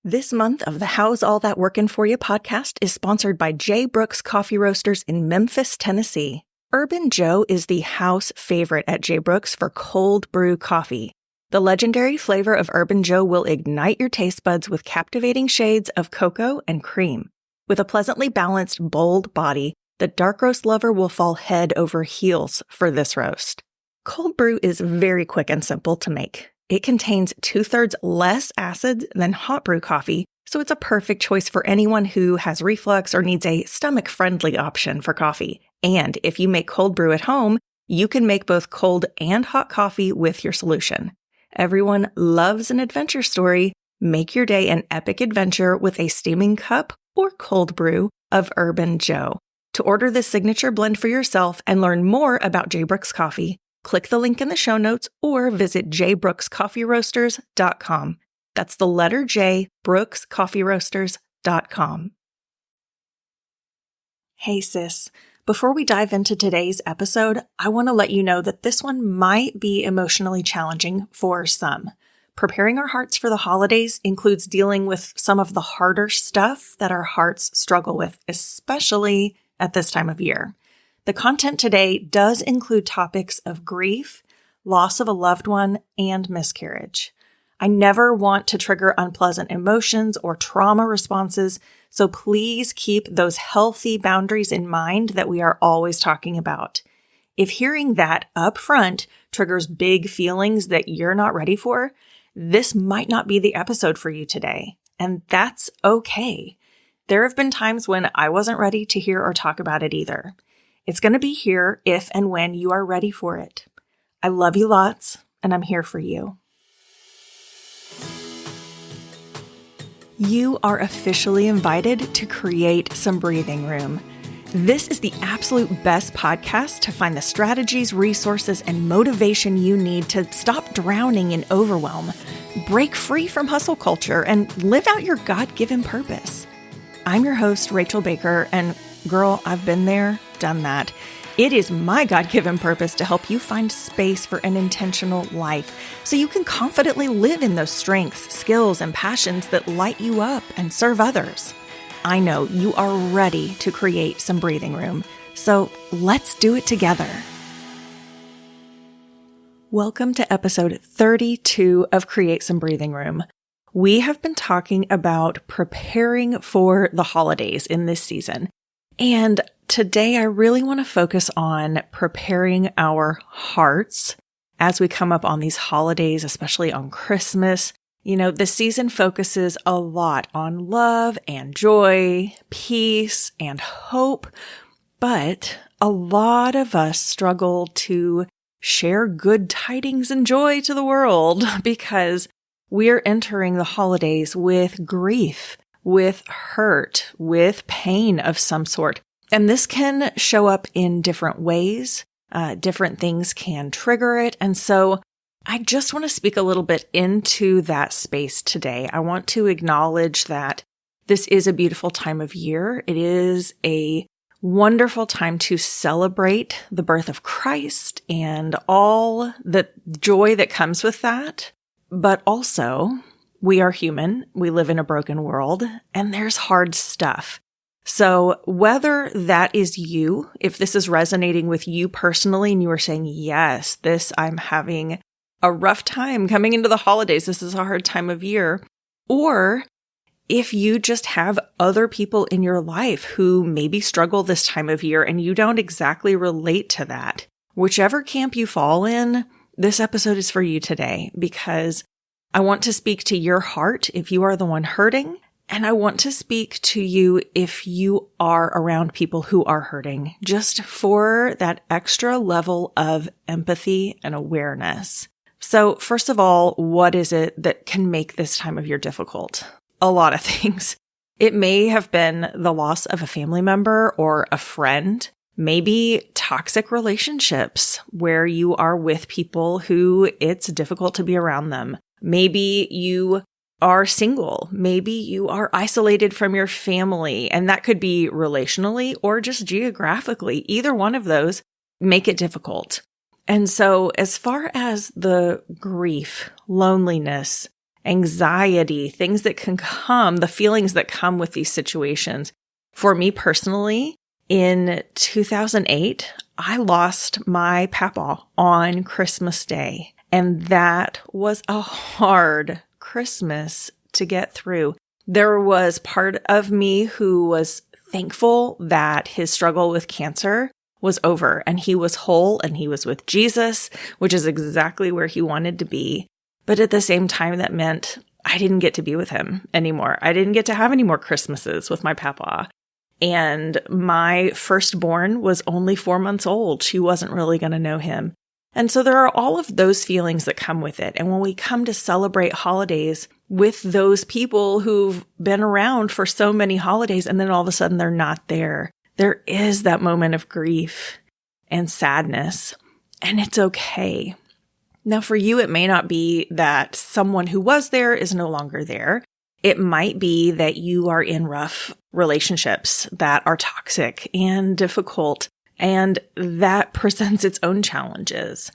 This month of the How's All That Workin' For You podcast is sponsored by J. Brooks Coffee Roasters in Memphis, Tennessee. Urban Joe is the house favorite at J. Brooks for cold brew coffee. The legendary flavor of Urban Joe will ignite your taste buds with captivating shades of cocoa and cream. With a pleasantly balanced, bold body, the dark roast lover will fall head over heels for this roast. Cold brew is very quick and simple to make. It contains 2/3 less acids than hot brew coffee, so it's a perfect choice for anyone who has reflux or needs a stomach-friendly option for coffee. And if you make cold brew at home, you can make both cold and hot coffee with your solution. Everyone loves an adventure story. Make your day an epic adventure with a steaming cup or cold brew of Urban Joe. To order this signature blend for yourself and learn more about J. Brooks Coffee, click the link in the show notes or visit jbrookscoffeeroasters.com. That's the letter J, brookscoffeeroasters.com. Hey sis, before we dive into today's episode, I want to let you know that this one might be emotionally challenging for some. Preparing our hearts for the holidays includes dealing with some of the harder stuff that our hearts struggle with, especially at this time of year. The content today does include topics of grief, loss of a loved one, and miscarriage. I never want to trigger unpleasant emotions or trauma responses, so please keep those healthy boundaries in mind that we are always talking about. If hearing that up front triggers big feelings that you're not ready for, this might not be the episode for you today, and that's okay. There have been times when I wasn't ready to hear or talk about it either. It's going to be here if and when you are ready for it. I love you lots, and I'm here for you. You are officially invited to create some breathing room. This is the absolute best podcast to find the strategies, resources, and motivation you need to stop drowning in overwhelm, break free from hustle culture, and live out your God-given purpose. I'm your host, Rachel Baker, and girl, I've been there, done that. It is my God-given purpose to help you find space for an intentional life so you can confidently live in those strengths, skills, and passions that light you up and serve others. I know you are ready to create some breathing room, so let's do it together. Welcome to episode 32 of Create Some Breathing Room. We have been talking about preparing for the holidays in this season. And today I really want to focus on preparing our hearts as we come up on these holidays, especially on Christmas. You know, this season focuses a lot on love and joy, peace and hope, but a lot of us struggle to share good tidings and joy to the world because we're entering the holidays with grief, with hurt, with pain of some sort. And this can show up in different ways. Different things can trigger it. And so I just want to speak a little bit into that space today. I want to acknowledge that this is a beautiful time of year. It is a wonderful time to celebrate the birth of Christ and all the joy that comes with that. But also, we are human, we live in a broken world, and there's hard stuff. So whether that is you, if this is resonating with you personally and you are saying, yes, I'm having a rough time coming into the holidays, this is a hard time of year, or if you just have other people in your life who maybe struggle this time of year and you don't exactly relate to that, whichever camp you fall in, this episode is for you today because I want to speak to your heart if you are the one hurting, and I want to speak to you if you are around people who are hurting, just for that extra level of empathy and awareness. So first of all, what is it that can make this time of year difficult? A lot of things. It may have been the loss of a family member or a friend, maybe toxic relationships where you are with people who it's difficult to be around them. Maybe you are single. Maybe you are isolated from your family, and that could be relationally or just geographically. Either one of those make it difficult. And so as far as the grief, loneliness, anxiety, things that can come, the feelings that come with these situations. For me personally, in 2008, I lost my papa on Christmas Day, and that was a hard Christmas to get through. There was part of me who was thankful that his struggle with cancer was over and he was whole and he was with Jesus, which is exactly where he wanted to be. But at the same time, that meant I didn't get to be with him anymore. I didn't get to have any more Christmases with my papa. And my firstborn was only 4 months old. She wasn't really going to know him. And so there are all of those feelings that come with it. And when we come to celebrate holidays with those people who've been around for so many holidays, and then all of a sudden they're not there, there is that moment of grief and sadness, and it's okay. Now, for you, it may not be that someone who was there is no longer there. It might be that you are in rough relationships that are toxic and difficult, and that presents its own challenges.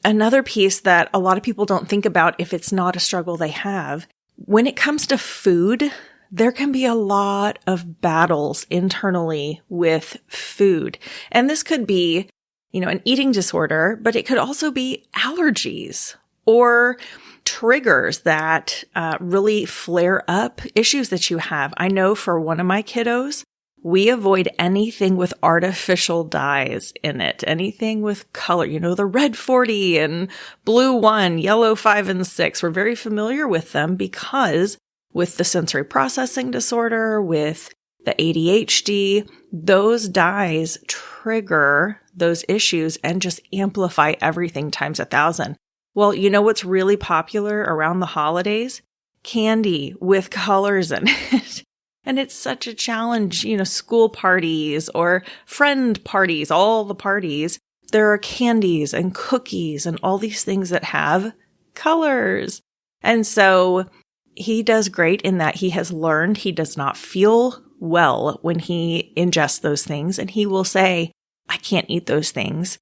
Another piece that a lot of people don't think about if it's not a struggle they have, when it comes to food, there can be a lot of battles internally with food. And this could be, an eating disorder, but it could also be allergies or triggers that really flare up issues that you have. I know for one of my kiddos, we avoid anything with artificial dyes in it, anything with color, the red 40 and blue 1, yellow 5 and 6. We're very familiar with them because with the sensory processing disorder, with the ADHD, those dyes trigger those issues and just amplify everything times 1,000. Well, you know what's really popular around the holidays? Candy with colors in it. And it's such a challenge, school parties or friend parties, all the parties. There are candies and cookies and all these things that have colors. And so he does great in that he has learned he does not feel well when he ingests those things. And he will say, I can't eat those things.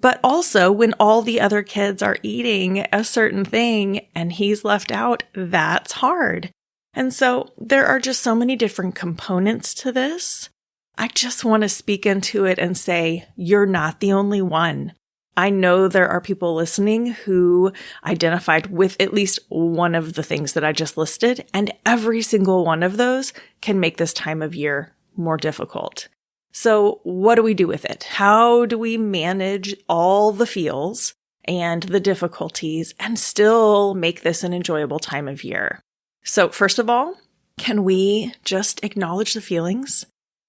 But also when all the other kids are eating a certain thing and he's left out, that's hard. And so there are just so many different components to this. I just want to speak into it and say, you're not the only one. I know there are people listening who identified with at least one of the things that I just listed, and every single one of those can make this time of year more difficult. So what do we do with it? How do we manage all the feels and the difficulties and still make this an enjoyable time of year? So first of all, can we just acknowledge the feelings?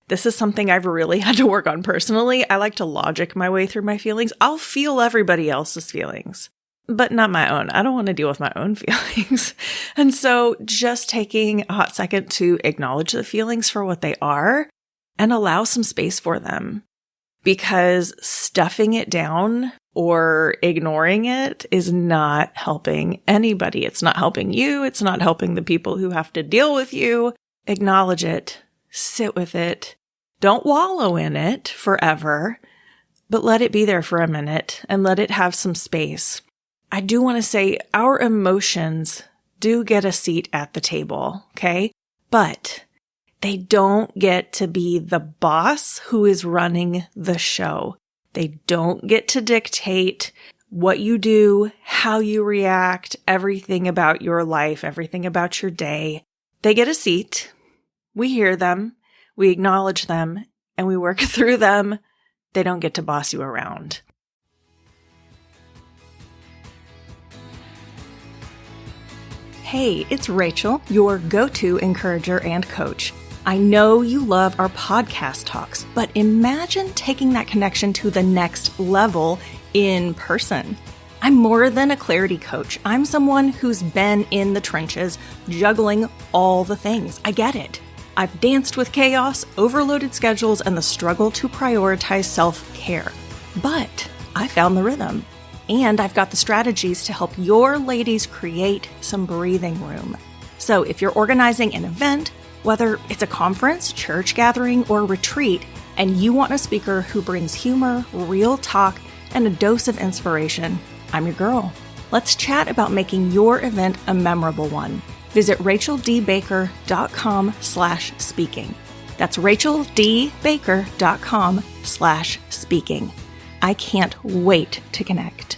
This is something I've really had to work on personally. I like to logic my way through my feelings. I'll feel everybody else's feelings, but not my own. I don't want to deal with my own feelings. And so just taking a hot second to acknowledge the feelings for what they are and allow some space for them, because stuffing it down or ignoring it is not helping anybody. It's not helping you. It's not helping the people who have to deal with you. Acknowledge it. Sit with it. Don't wallow in it forever, but let it be there for a minute and let it have some space. I do want to say our emotions do get a seat at the table, okay? But they don't get to be the boss who is running the show. They don't get to dictate what you do, how you react, everything about your life, everything about your day. They get a seat. We hear them, we acknowledge them, and we work through them. They don't get to boss you around. Hey, it's Rachel, your go-to encourager and coach. I know you love our podcast talks, but imagine taking that connection to the next level in person. I'm more than a clarity coach. I'm someone who's been in the trenches, juggling all the things. I get it. I've danced with chaos, overloaded schedules, and the struggle to prioritize self-care. But I found the rhythm, and I've got the strategies to help your ladies create some breathing room. So if you're organizing an event, whether it's a conference, church gathering, or retreat, and you want a speaker who brings humor, real talk, and a dose of inspiration, I'm your girl. Let's chat about making your event a memorable one. Visit racheldbaker.com/speaking. That's racheldbaker.com/speaking. I can't wait to connect.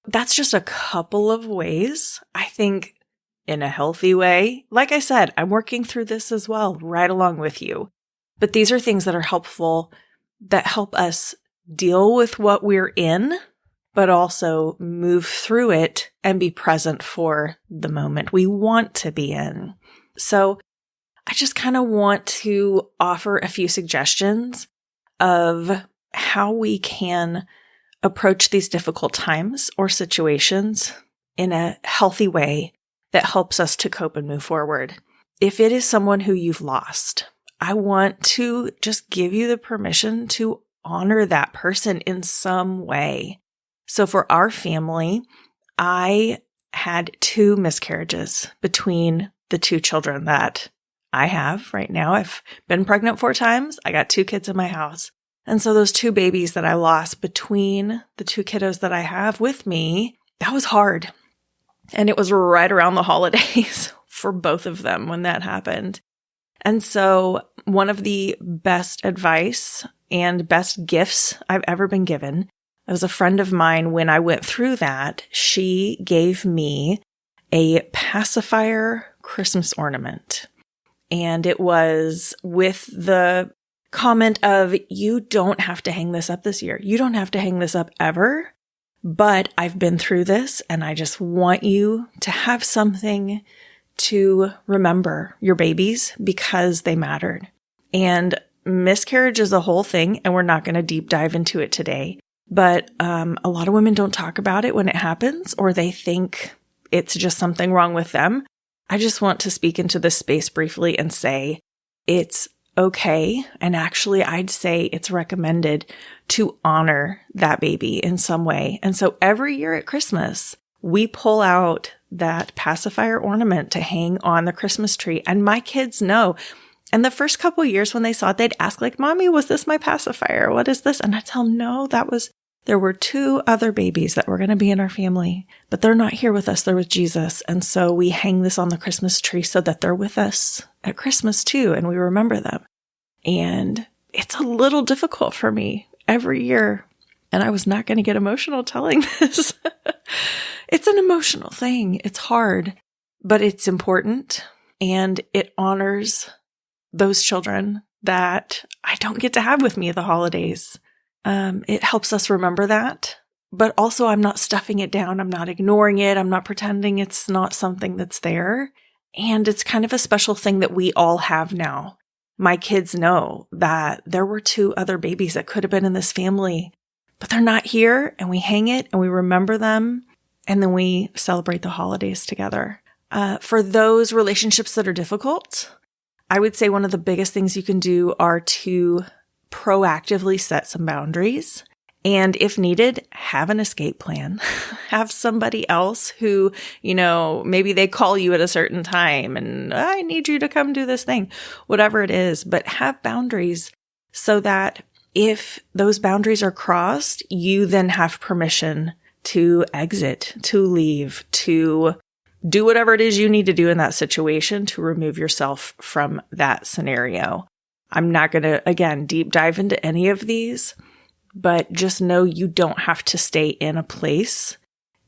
That's just a couple of ways, I think, in a healthy way. Like I said, I'm working through this as well, right along with you. But these are things that are helpful, that help us deal with what we're in, but also move through it and be present for the moment we want to be in. So I just kind of want to offer a few suggestions of how we can approach these difficult times or situations in a healthy way that helps us to cope and move forward. If it is someone who you've lost, I want to just give you the permission to honor that person in some way. So for our family, I had 2 miscarriages between the 2 children that I have right now. I've been pregnant 4 times. I got 2 kids in my house. And so those 2 babies that I lost between the 2 kiddos that I have with me, that was hard. And it was right around the holidays for both of them when that happened. And so one of the best advice and best gifts I've ever been given, it was a friend of mine when I went through that, she gave me a pacifier Christmas ornament. And it was with the comment of, you don't have to hang this up this year. You don't have to hang this up ever. But I've been through this and I just want you to have something to remember your babies because they mattered. And miscarriage is a whole thing and we're not going to deep dive into it today. But a lot of women don't talk about it when it happens, or they think it's just something wrong with them. I just want to speak into this space briefly and say it's okay. And actually, I'd say it's recommended to honor that baby in some way. And so every year at Christmas, we pull out that pacifier ornament to hang on the Christmas tree. And my kids know. And the first couple of years when they saw it, they'd ask like, Mommy, was this my pacifier? What is this? And I tell them, no, there were 2 other babies that were going to be in our family, but they're not here with us. They're with Jesus. And so we hang this on the Christmas tree so that they're with us at Christmas too. And we remember them. And it's a little difficult for me every year. And I was not going to get emotional telling this. It's an emotional thing. It's hard, but it's important. And it honors those children that I don't get to have with me at the holidays. It helps us remember that, but also I'm not stuffing it down. I'm not ignoring it. I'm not pretending it's not something that's there. And it's kind of a special thing that we all have now. My kids know that there were 2 other babies that could have been in this family, but they're not here. And we hang it and we remember them. And then we celebrate the holidays together. For those relationships that are difficult, I would say one of the biggest things you can do are to proactively set some boundaries. And if needed, have an escape plan. Have somebody else who, maybe they call you at a certain time and I need you to come do this thing, whatever it is, but have boundaries so that if those boundaries are crossed, you then have permission to exit, to leave, to do whatever it is you need to do in that situation to remove yourself from that scenario. I'm not going to, again, deep dive into any of these, but just know you don't have to stay in a place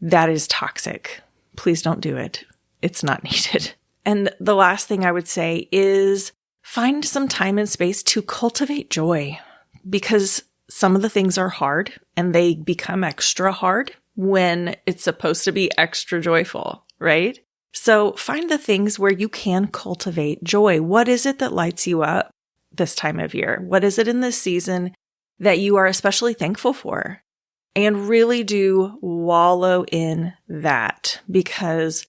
that is toxic. Please don't do it. It's not needed. And the last thing I would say is find some time and space to cultivate joy, because some of the things are hard and they become extra hard when it's supposed to be extra joyful, right? So find the things where you can cultivate joy. What is it that lights you up this time of year? What is it in this season that you are especially thankful for? And really do wallow in that, because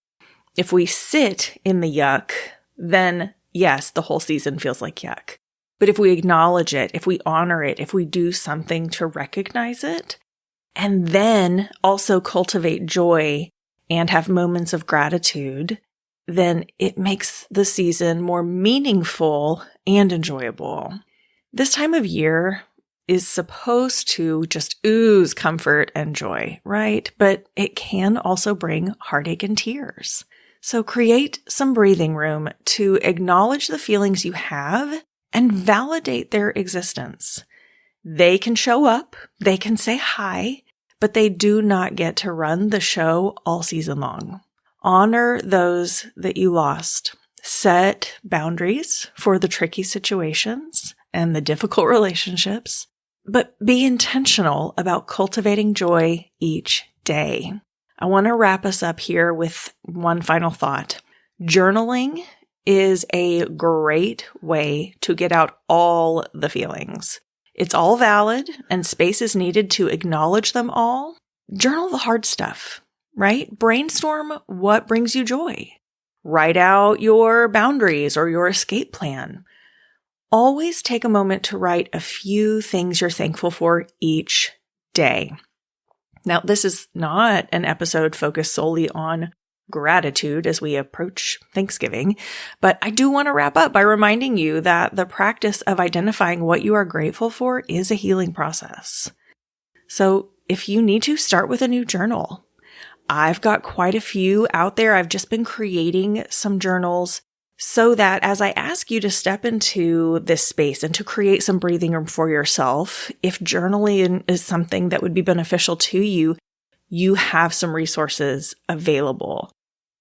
if we sit in the yuck, then yes, the whole season feels like yuck. But if we acknowledge it, if we honor it, if we do something to recognize it, and then also cultivate joy and have moments of gratitude, then it makes the season more meaningful and enjoyable. This time of year is supposed to just ooze comfort and joy, right? But it can also bring heartache and tears. So create some breathing room to acknowledge the feelings you have and validate their existence. They can show up, they can say hi, but they do not get to run the show all season long. Honor those that you lost. Set boundaries for the tricky situations and the difficult relationships, but be intentional about cultivating joy each day. I want to wrap us up here with one final thought. Journaling is a great way to get out all the feelings. It's all valid and space is needed to acknowledge them all. Journal the hard stuff, right? Brainstorm what brings you joy. Write out your boundaries or your escape plan. Always take a moment to write a few things you're thankful for each day. Now, this is not an episode focused solely on gratitude as we approach Thanksgiving, but I do want to wrap up by reminding you that the practice of identifying what you are grateful for is a healing process. So if you need to, start with a new journal. I've got quite a few out there. I've just been creating some journals so that as I ask you to step into this space and to create some breathing room for yourself, if journaling is something that would be beneficial to you, you have some resources available.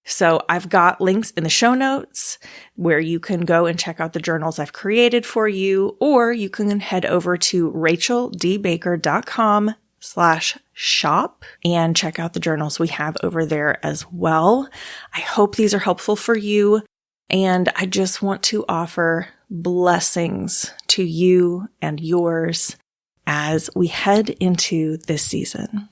So I've got links in the show notes where you can go and check out the journals I've created for you, or you can head over to racheldbaker.com/shop and check out the journals we have over there as well. I hope these are helpful for you. And I just want to offer blessings to you and yours as we head into this season.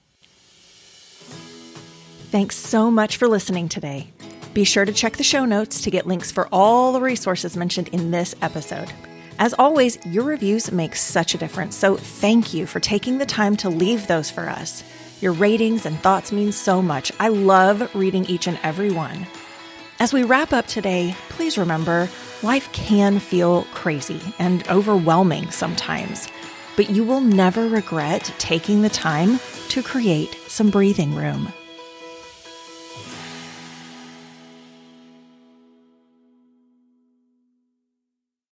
Thanks so much for listening today. Be sure to check the show notes to get links for all the resources mentioned in this episode. As always, your reviews make such a difference, so thank you for taking the time to leave those for us. Your ratings and thoughts mean so much. I love reading each and every one. As we wrap up today, please remember, life can feel crazy and overwhelming sometimes, but you will never regret taking the time to create some breathing room.